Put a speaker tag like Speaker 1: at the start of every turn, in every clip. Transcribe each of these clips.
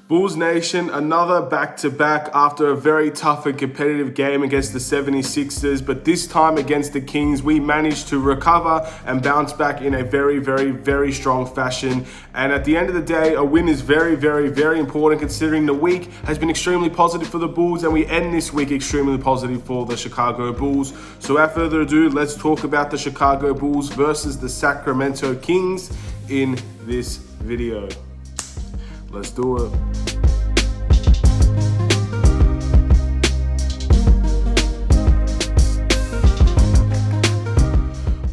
Speaker 1: Bulls Nation, another back-to-back after a very tough and competitive game against the 76ers, but this time against the Kings, we managed to recover and bounce back in a very strong fashion. And at the end of the day, a win is very important considering the week has been extremely positive for the Bulls, and we end this week extremely positive for the Chicago Bulls. So without further ado, let's talk about the Chicago Bulls versus the Sacramento Kings in this video. Let's do it.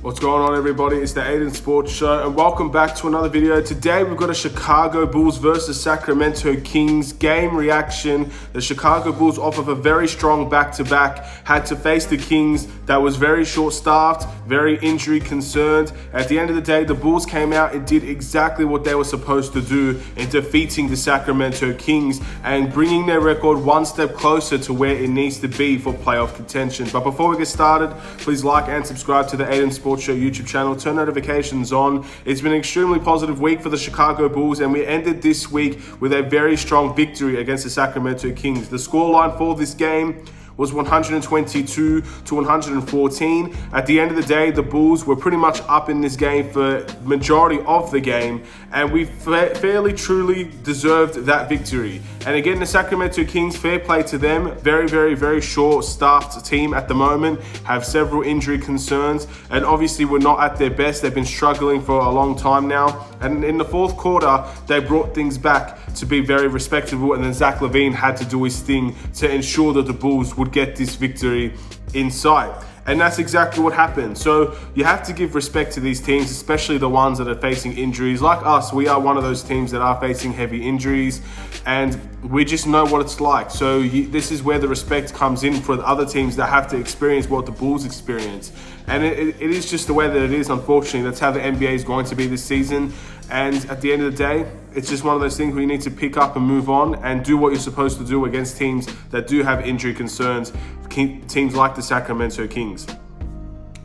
Speaker 1: What's going on, everybody? It's the Aidan Sports Show, and welcome back to another video. Today we've got a Chicago Bulls versus Sacramento Kings game reaction. The Chicago Bulls, off of a very strong back-to-back, had to face the Kings that was very short-staffed, very injury concerned. At the end of the day, the Bulls came out and did exactly what they were supposed to do in defeating the Sacramento Kings and bringing their record one step closer to where it needs to be for playoff contention. But before we get started, please like and subscribe to the Aidan Sports Show YouTube channel. Turn notifications on. It's been an extremely positive week for the Chicago Bulls, and we ended this week with a very strong victory against the Sacramento Kings. The scoreline for this game was 122 to 114. At the end of the day, the Bulls were pretty much up in this game for majority of the game, and we fairly truly deserved that victory. And again, the Sacramento Kings, fair play to them, very short-staffed team at the moment, have several injury concerns, and obviously we're not at their best. They've been struggling for a long time now, and in the fourth quarter, they brought things back to be very respectable, and then Zach Levine had to do his thing to ensure that the Bulls would get this victory in sight. And that's exactly what happened. So you have to give respect to these teams, especially the ones that are facing injuries. Like us, we are one of those teams that are facing heavy injuries, and we just know what it's like. So this is where the respect comes in for the other teams that have to experience what the Bulls experience. And it is just the way that it is, unfortunately. That's how the NBA is going to be this season. And at the end of the day, it's just one of those things where you need to pick up and move on and do what you're supposed to do against teams that do have injury concerns, teams like the Sacramento Kings.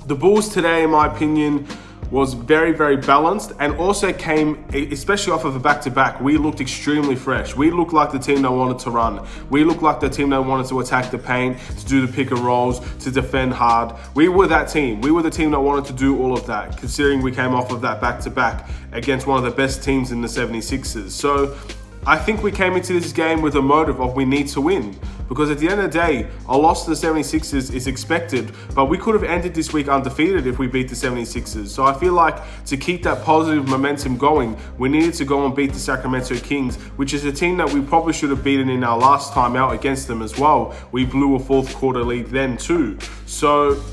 Speaker 1: The Bulls today, in my opinion, was very balanced, and also came, especially off of a back-to-back, we looked extremely fresh. We looked like the team that wanted to run. We looked like the team that wanted to attack the paint, to do the pick and rolls, to defend hard. We were that team. We were the team that wanted to do all of that, considering we came off of that back-to-back against one of the best teams in the 76ers. So I think we came into this game with a motive of we need to win, because at the end of the day, a loss to the 76ers is expected, but we could have ended this week undefeated if we beat the 76ers. So I feel like to keep that positive momentum going, we needed to go and beat the Sacramento Kings, which is a team that we probably should have beaten in our last time out against them as well. We blew a fourth quarter lead then too. So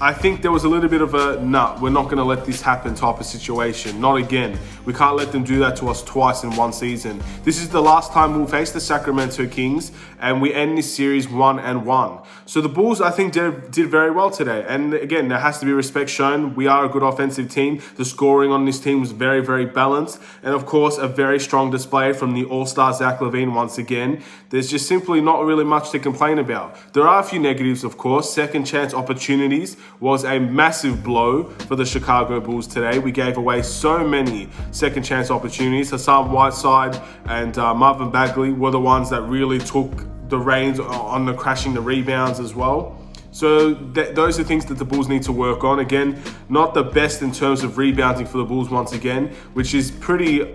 Speaker 1: I think there was a little bit of a, we're not going to let this happen type of situation. Not again. We can't let them do that to us twice in one season. This is the last time we'll face the Sacramento Kings, and we end this series 1-1. So the Bulls, I think, did very well today. And again, there has to be respect shown. We are a good offensive team. The scoring on this team was very balanced. And of course, a very strong display from the all-star Zach Levine once again. There's just simply not really much to complain about. There are a few negatives, of course. Second chance opportunities was a massive blow for the Chicago Bulls today. We gave away so many second chance opportunities. Hassan Whiteside and Marvin Bagley were the ones that really took the reins on the crashing the rebounds as well. So those are things that the Bulls need to work on. Again, not the best in terms of rebounding for the Bulls once again, which is pretty,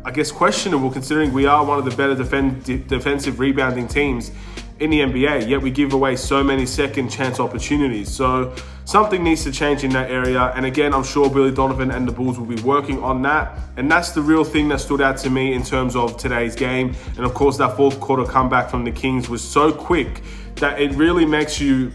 Speaker 1: I guess, questionable considering we are one of the better defensive rebounding teams in the NBA, yet we give away so many second chance opportunities. So something needs to change in that area. And again, I'm sure Billy Donovan and the Bulls will be working on that. And that's the real thing that stood out to me in terms of today's game. And of course, that fourth quarter comeback from the Kings was so quick that it really makes you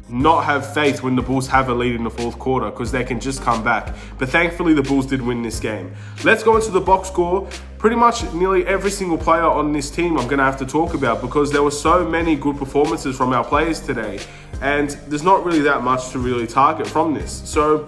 Speaker 1: not have faith when the Bulls have a lead in the fourth quarter, because they can just come back. But thankfully, the Bulls did win this game. Let's go into the box score. Pretty much nearly every single player on this team I'm going to have to talk about, because there were so many good performances from our players today, and there's not really that much to really target from this. So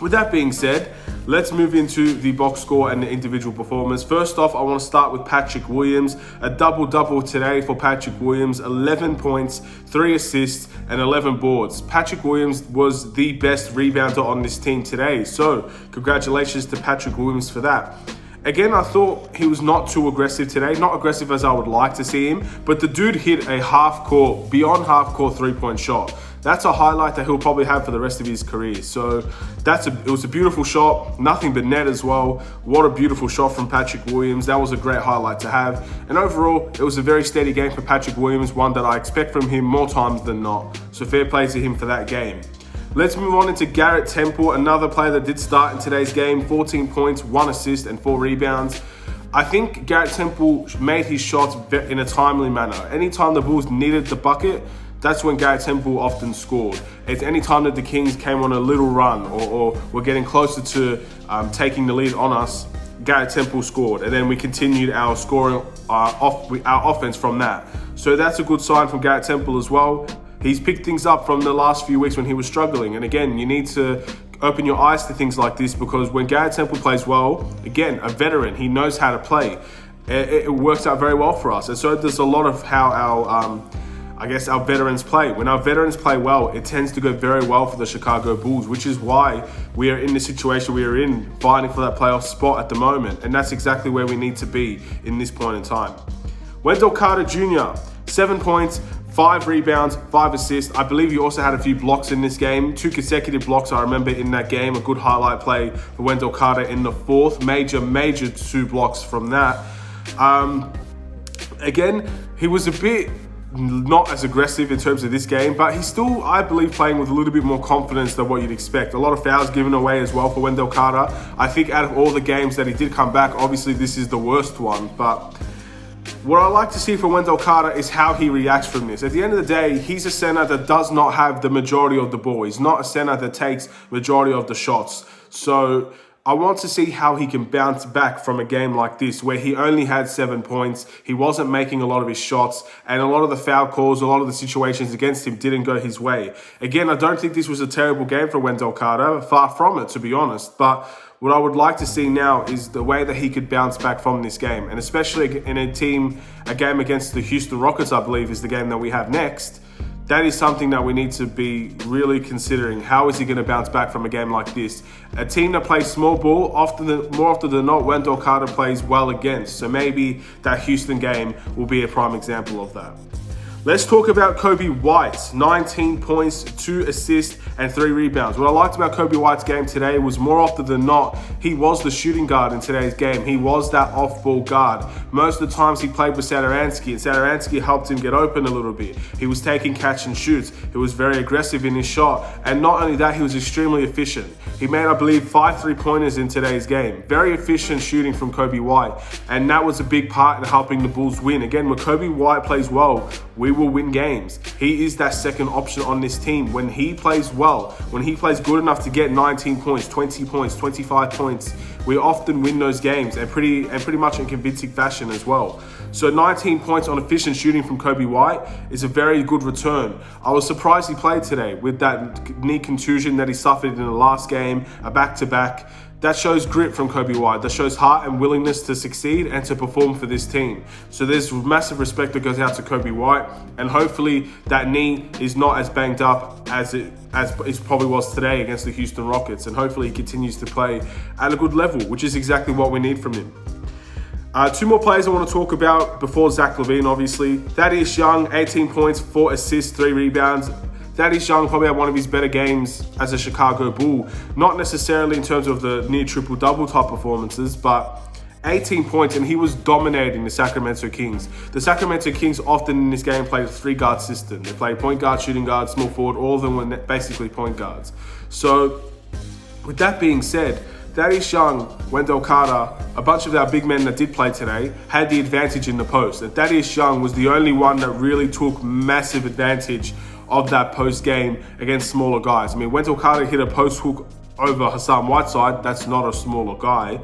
Speaker 1: with that being said, let's move into the box score and the individual performance. First off, I want to start with Patrick Williams. A double-double today for Patrick Williams. 11 points, 3 assists, and 11 boards. Patrick Williams was the best rebounder on this team today. So congratulations to Patrick Williams for that. Again, I thought he was not too aggressive today, not aggressive as I would like to see him, but the dude hit a beyond half court 3-point shot. That's a highlight that he'll probably have for the rest of his career. So it was a beautiful shot, nothing but net as well. What a beautiful shot from Patrick Williams. That was a great highlight to have. And overall, it was a very steady game for Patrick Williams, one that I expect from him more times than not. So fair play to him for that game. Let's move on into Garrett Temple, another player that did start in today's game. 14 points, 1 assist, and 4 rebounds. I think Garrett Temple made his shots in a timely manner. Anytime the Bulls needed the bucket, that's when Garrett Temple often scored. It's any time that the Kings came on a little run or were getting closer to taking the lead on us, Garrett Temple scored. And then we continued our scoring, our offense from that. So that's a good sign from Garrett Temple as well. He's picked things up from the last few weeks when he was struggling. And again, you need to open your eyes to things like this, because when Garrett Temple plays well, again, a veteran, he knows how to play. It works out very well for us. And so there's a lot of how our veterans play. When our veterans play well, it tends to go very well for the Chicago Bulls, which is why we are in the situation we are in, fighting for that playoff spot at the moment. And that's exactly where we need to be in this point in time. Wendell Carter Jr., 7 points, 5 rebounds, 5 assists. I believe he also had a few blocks in this game. 2 consecutive blocks, I remember, in that game. A good highlight play for Wendell Carter in the fourth. Major 2 blocks from that. Again, he was a bit not as aggressive in terms of this game, but he's still, I believe, playing with a little bit more confidence than what you'd expect. A lot of fouls given away as well for Wendell Carter. I think out of all the games that he did come back, obviously this is the worst one, but what I like to see from Wendell Carter is how he reacts from this. At the end of the day, he's a center that does not have the majority of the ball. He's not a center that takes majority of the shots. So I want to see how he can bounce back from a game like this, where he only had 7 points. He wasn't making a lot of his shots, and a lot of the foul calls, a lot of the situations against him didn't go his way. Again, I don't think this was a terrible game for Wendell Carter. Far from it, to be honest. But what I would like to see now is the way that he could bounce back from this game. And especially in a game against the Houston Rockets, I believe, is the game that we have next. That is something that we need to be really considering. How is he going to bounce back from a game like this? A team that plays small ball, more often than not, Wendell Carter plays well against. So maybe that Houston game will be a prime example of that. Let's talk about Coby White. 19 points, 2 assists, and 3 rebounds. What I liked about Coby White's game today was more often than not, he was the shooting guard in today's game. He was that off-ball guard. Most of the times he played with Satoransky, and Satoransky helped him get open a little bit. He was taking catch and shoots. He was very aggressive in his shot. And not only that, he was extremely efficient. He made, I believe, 5 3-pointers in today's game. Very efficient shooting from Coby White. And that was a big part in helping the Bulls win. Again, when Coby White plays well, we will win games. He is that second option on this team. When he plays well, when he plays good enough to get 19 points, 20 points, 25 points, we often win those games, and pretty much in convincing fashion as well. So 19 points on efficient shooting from Coby White is a very good return. I was surprised he played today with that knee contusion that he suffered in the last game, a back-to-back. That shows grit from Coby White. That shows heart and willingness to succeed and to perform for this team. So there's massive respect that goes out to Coby White, and hopefully that knee is not as banged up as it probably was today against the Houston Rockets, and hopefully he continues to play at a good level, which is exactly what we need from him. 2 more players I want to talk about before Zach LaVine, obviously. Thaddeus Young, 18 points, 4 assists, 3 rebounds. Thaddeus Young probably had one of his better games as a Chicago Bull. Not necessarily in terms of the near triple-double type performances, but 18 points, and he was dominating the Sacramento Kings. The Sacramento Kings often in this game played a 3-guard system. They played point guard, shooting guard, small forward. All of them were basically point guards. So with that being said, Thaddeus Young, Wendell Carter, a bunch of our big men that did play today had the advantage in the post. And Thaddeus Young was the only one that really took massive advantage of that post game against smaller guys. I mean, Wendell Carter hit a post hook over Hassan Whiteside. That's not a smaller guy,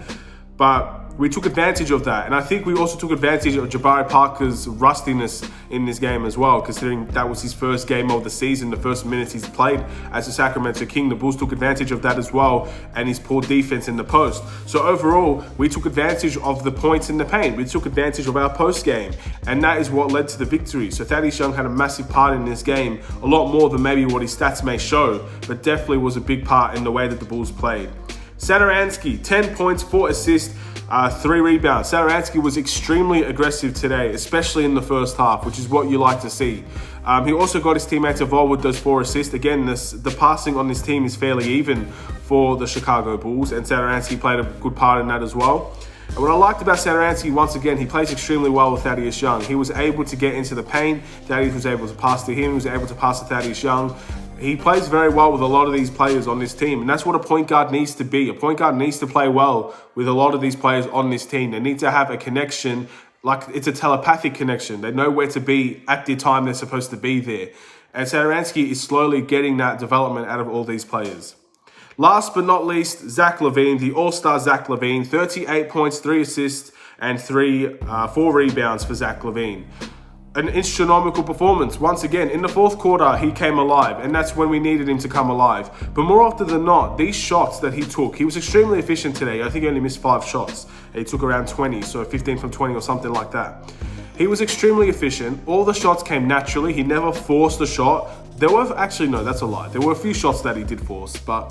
Speaker 1: but we took advantage of that. And I think we also took advantage of Jabari Parker's rustiness in this game as well, considering that was his first game of the season, the first minutes he's played as a Sacramento King. The Bulls took advantage of that as well, and his poor defense in the post. So overall, we took advantage of the points in the paint. We took advantage of our post game, and that is what led to the victory. So Thaddeus Young had a massive part in this game, a lot more than maybe what his stats may show, but definitely was a big part in the way that the Bulls played. Satoransky, 10 points, 4 assists, 3 rebounds. Satoransky was extremely aggressive today, especially in the first half, which is what you like to see. He also got his teammates involved with those 4 assists. Again, the passing on this team is fairly even for the Chicago Bulls, and Satoransky played a good part in that as well. And what I liked about Satoransky, once again, he plays extremely well with Thaddeus Young. He was able to get into the paint. Thaddeus was able to pass to him. He was able to pass to Thaddeus Young. He plays very well with a lot of these players on this team, and that's what a point guard needs to be. A point guard needs to play well with a lot of these players on this team. They need to have a connection, like it's a telepathic connection. They know where to be at the time they're supposed to be there. And Satoransky is slowly getting that development out of all these players. Last but not least, Zach LaVine, the all-star Zach LaVine, 38 points, 3 assists, and 4 rebounds for Zach LaVine. An astronomical performance. Once again, in the fourth quarter, he came alive, and that's when we needed him to come alive. But more often than not, these shots that he took, he was extremely efficient today. I think he only missed 5 shots. He took around 20, so 15 from 20 or something like that. He was extremely efficient. All the shots came naturally. He never forced a shot. There were, actually, no, that's a lie. There were a few shots that he did force, but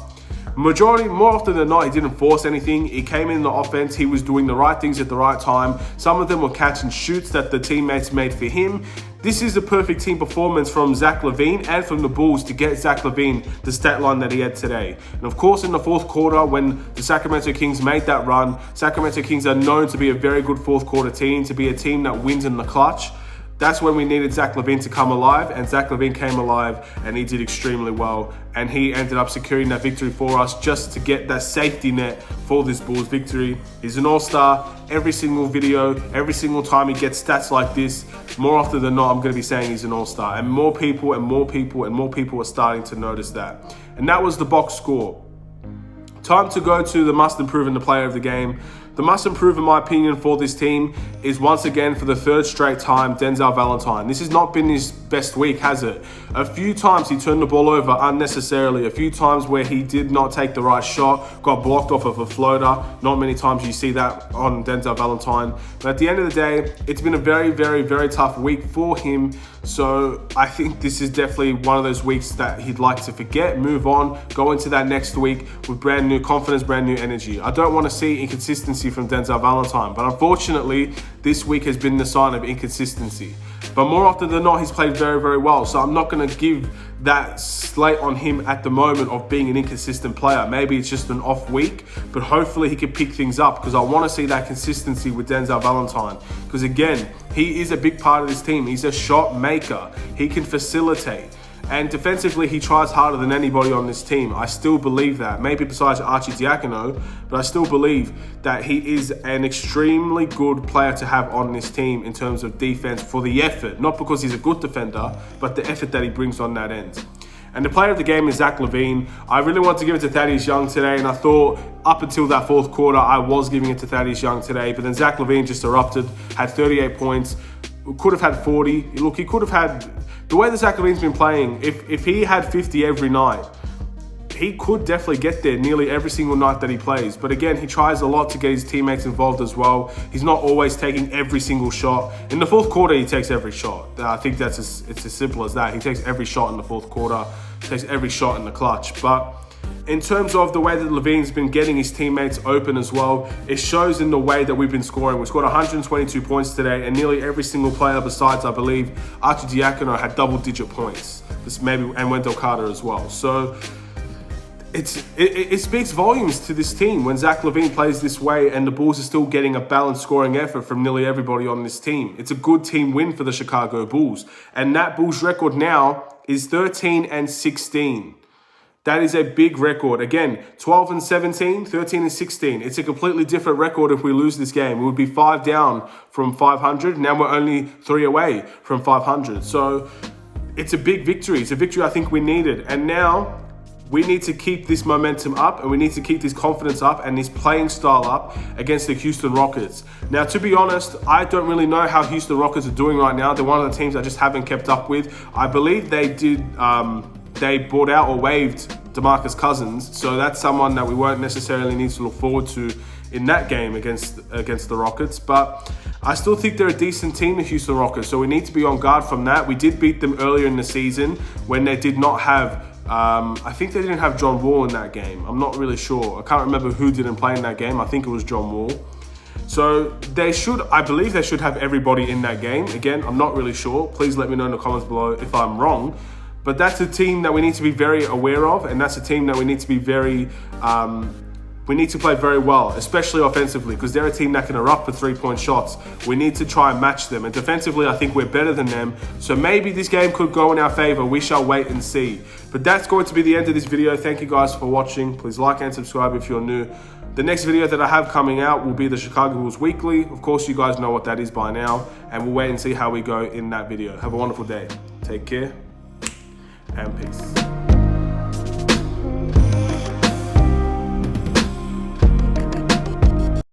Speaker 1: majority, more often than not, he didn't force anything. He came in the offense. He was doing the right things at the right time. Some of them were catch and shoots that the teammates made for him. This is a perfect team performance from Zach LaVine and from the Bulls to get Zach LaVine the stat line that he had today. And of course, in the fourth quarter, when the Sacramento Kings made that run, Sacramento Kings are known to be a very good fourth quarter team, to be a team that wins in the clutch. That's when we needed Zach LaVine to come alive, and Zach LaVine came alive, and he did extremely well, and he ended up securing that victory for us just to get that safety net for this Bulls victory. He's an all-star. Every single video, every single time he gets stats like this, more often than not, I'm going to be saying he's an all-star, and more people and more people and more people are starting to notice that. And that was the box score. Time to go to the must improve and the player of the game. The must improve, in my opinion, for this team is once again, for the 3rd straight time, Denzel Valentine. This has not been his best week, has it? A few times he turned the ball over unnecessarily. A few times where he did not take the right shot, got blocked off of a floater. Not many times you see that on Denzel Valentine. But at the end of the day, it's been a very, very, very tough week for him. So I think this is definitely one of those weeks that he'd like to forget, move on, go into that next week with brand new confidence, brand new energy. I don't want to see inconsistency from Denzel Valentine, but unfortunately, this week has been the sign of inconsistency. But more often than not, he's played very, very well. So I'm not going to give that slate on him at the moment of being an inconsistent player. Maybe it's just an off week, but hopefully he can pick things up, because I want to see that consistency with Denzel Valentine. Because again, he is a big part of this team. He's a shot maker. He can facilitate. And defensively, he tries harder than anybody on this team. I still believe that. Maybe besides Arcidiacono, but I still believe that he is an extremely good player to have on this team in terms of defense for the effort. Not because he's a good defender, but the effort that he brings on that end. And the player of the game is Zach LaVine. I really want to give it to Thaddeus Young today, and I thought up until that fourth quarter, I was giving it to Thaddeus Young today, but then Zach LaVine just erupted, had 38 points, could have had 40. Look, he could have had, the way that Zach LaVine's been playing, if he had 50 every night, he could definitely get there nearly every single night that he plays. But again, he tries a lot to get his teammates involved as well. He's not always taking every single shot. In the fourth quarter, he takes every shot. I think it's as simple as that. He takes every shot in the fourth quarter, takes every shot in the clutch. But in terms of the way that LaVine's been getting his teammates open as well, it shows in the way that we've been scoring. We scored 122 points today, and nearly every single player besides, I believe, Arcidiacono had double-digit points. And Wendell Carter as well. So it speaks volumes to this team when Zach LaVine plays this way and the Bulls are still getting a balanced scoring effort from nearly everybody on this team. It's a good team win for the Chicago Bulls. And that Bulls record now is 13-16. That is a big record. Again, 12-17, 13-16. It's a completely different record if we lose this game. We would be 5 down from 500. Now we're only 3 away from 500. So it's a big victory. It's a victory I think we needed. And now we need to keep this momentum up, and we need to keep this confidence up and this playing style up against the Houston Rockets. Now, to be honest, I don't really know how Houston Rockets are doing right now. They're one of the teams I just haven't kept up with. I believe they did, they bought out or waived DeMarcus Cousins, so that's someone that we won't necessarily need to look forward to in that game against the Rockets. But I still think they're a decent team, the Houston Rockets, so we need to be on guard from that. We did beat them earlier in the season when they did not have I think they didn't have John Wall in that game. I'm not really sure. I can't remember who didn't play in that game. I think it was John Wall. So I believe they should have everybody in that game. Again, I'm not really sure. Please let me know in the comments below if I'm wrong. But that's a team that we need to be very aware of, and that's a team that we need to be very, we need to play very well, especially offensively, because they're a team that can erupt for three-point shots. We need to try and match them. And defensively, I think we're better than them. So maybe this game could go in our favor. We shall wait and see. But that's going to be the end of this video. Thank you guys for watching. Please like and subscribe if you're new. The next video that I have coming out will be the Chicago Bulls Weekly. Of course, you guys know what that is by now. And we'll wait and see how we go in that video. Have a wonderful day. Take care and peace.